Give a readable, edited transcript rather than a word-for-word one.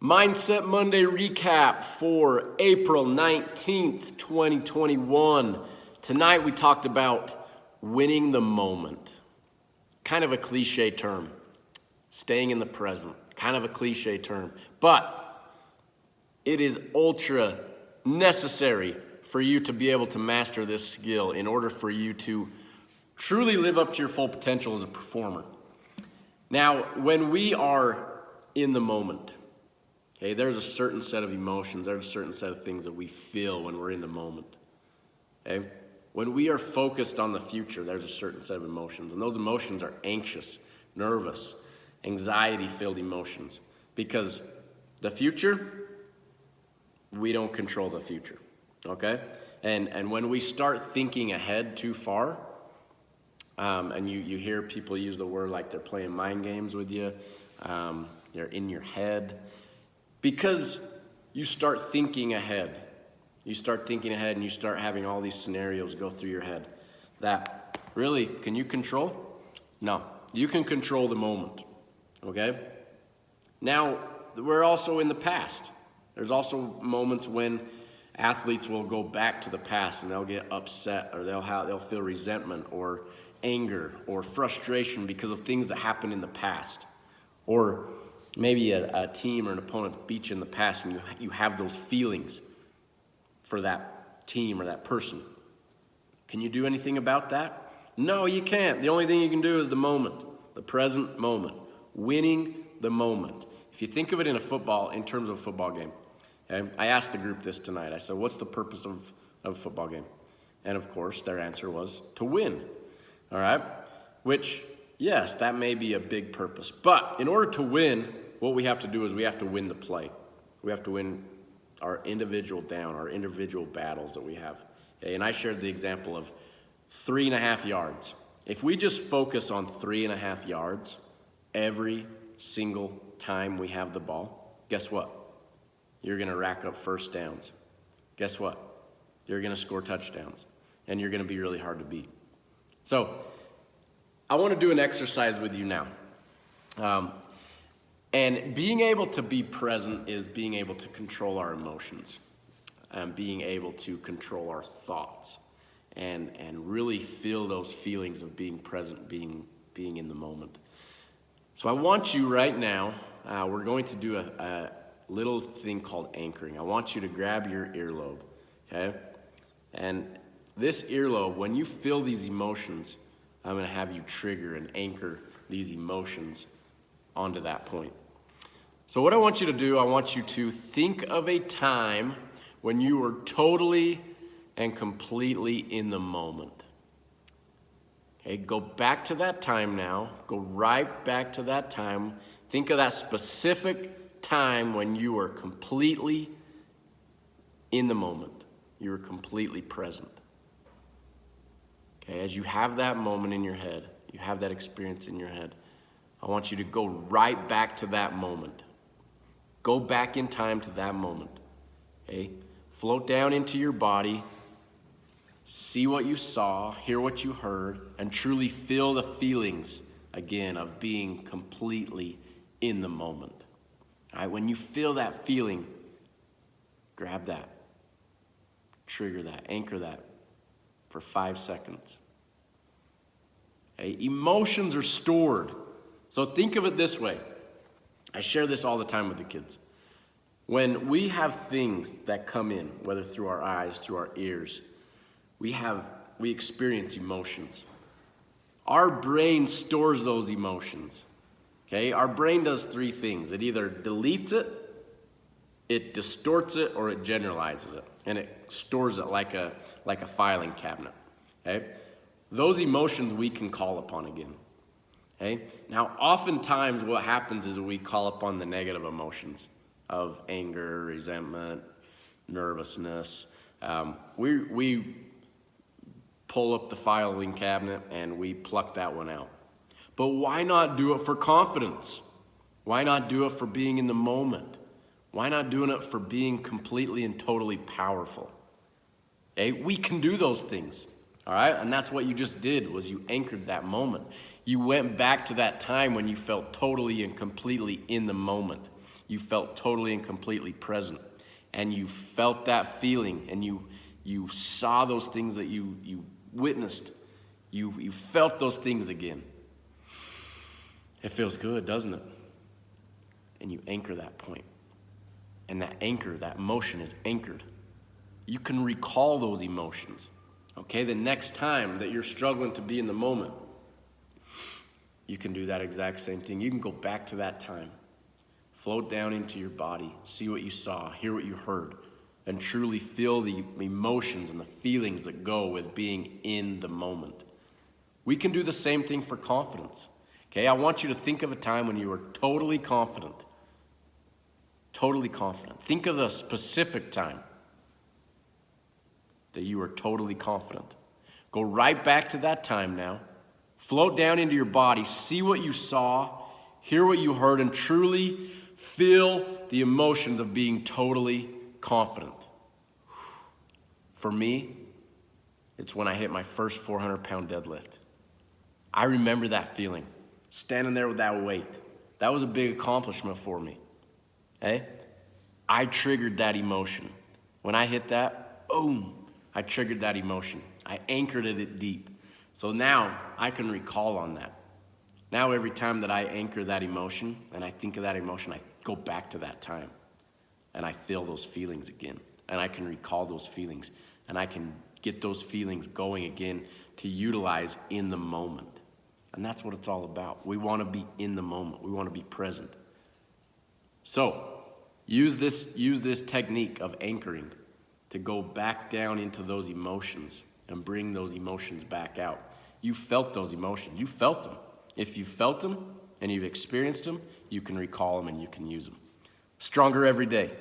Mindset Monday recap for April 19th, 2021. Tonight we talked about winning the moment. Kind of a cliche term. Staying in the present. Kind of a cliche term. But it is ultra necessary for you to be able to master this skill in order for you to truly live up to your full potential as a performer. Now, when we are in the moment, okay, there's a certain set of emotions, there's a certain set of things that we feel when we're in the moment. Okay? When we are focused on the future, there's a certain set of emotions, and those emotions are anxious, nervous, anxiety-filled emotions. Because the future, we don't control the future. Okay? And when we start thinking ahead too far, and you hear people use the word like they're playing mind games with you, they're in your head. Because you start thinking ahead. You start thinking ahead and you start having all these scenarios go through your head that really, can you control? No, you can control the moment, okay? Now, we're also in the past. There's also moments when athletes will go back to the past and they'll get upset or they'll feel resentment or anger or frustration because of things that happened in the past. Or maybe a team or an opponent beat you in the past and you have those feelings for that team or that person. Can you do anything about that? No, you can't. The only thing you can do is the moment, the present moment, winning the moment. If you think of it in terms of a football game, okay? I asked the group this tonight. I said, what's the purpose of a football game? And of course, their answer was to win, all right? Which, yes, that may be a big purpose. But in order to win, what we have to do is we have to win the play. We have to win our individual battles that we have. Okay? And I shared the example of 3.5 yards. If we just focus on 3.5 yards every single time we have the ball, guess what? You're going to rack up first downs. Guess what? You're going to score touchdowns. And you're going to be really hard to beat. So I want to do an exercise with you now. And being able to be present is being able to control our emotions, being able to control our thoughts, and really feel those feelings of being present, being in the moment. So I want you right now, we're going to do a little thing called anchoring. I want you to grab your earlobe, okay? And this earlobe, when you feel these emotions, I'm going to have you trigger and anchor these emotions onto that point. So what I want you to do, I want you to think of a time when you were totally and completely in the moment. Okay, go back to that time now. Go right back to that time. Think of that specific time when you were completely in the moment. You were completely present. Okay, as you have that moment in your head, you have that experience in your head, I want you to go right back to that moment. Go back in time to that moment. Okay? Float down into your body. See what you saw, hear what you heard, and truly feel the feelings, again, of being completely in the moment. All right? When you feel that feeling, grab that. Trigger that. Anchor that for 5 seconds. Okay? Emotions are stored. So think of it this way. I share this all the time with the kids. When we have things that come in, whether through our eyes, through our ears, we experience emotions. Our brain stores those emotions. Okay? Our brain does 3 things. It either deletes it, it distorts it, or it generalizes it. And it stores it like a filing cabinet. Okay? Those emotions we can call upon again. Okay? Now, oftentimes what happens is we call upon the negative emotions of anger, resentment, nervousness. We pull up the filing cabinet and we pluck that one out. But why not do it for confidence? Why not do it for being in the moment? Why not doing it for being completely and totally powerful? Okay? We can do those things. All right? And that's what you just did, was you anchored that moment. You went back to that time when you felt totally and completely in the moment. You felt totally and completely present. And you felt that feeling, and you saw those things that you witnessed. You felt those things again. It feels good, doesn't it? And you anchor that point. And that anchor, that emotion is anchored. You can recall those emotions. Okay, the next time that you're struggling to be in the moment, you can do that exact same thing. You can go back to that time. Float down into your body, see what you saw, hear what you heard, and truly feel the emotions and the feelings that go with being in the moment. We can do the same thing for confidence. Okay, I want you to think of a time when you were totally confident. Totally confident. Think of the specific time that you were totally confident. Go right back to that time now. Float down into your body, see what you saw, hear what you heard, and truly feel the emotions of being totally confident. For me, it's when I hit my first 400-pound deadlift. I remember that feeling, standing there with that weight. That was a big accomplishment for me. Hey? I triggered that emotion. When I hit that, boom, I triggered that emotion. I anchored it deep. So now I can recall on that. Now every time that I anchor that emotion and I think of that emotion, I go back to that time and I feel those feelings again. And I can recall those feelings and I can get those feelings going again to utilize in the moment. And that's what it's all about. We want to be in the moment. We want to be present. So use this technique of anchoring to go back down into those emotions and bring those emotions back out. You felt those emotions. You felt them. If you felt them and you've experienced them, you can recall them and you can use them. Stronger every day.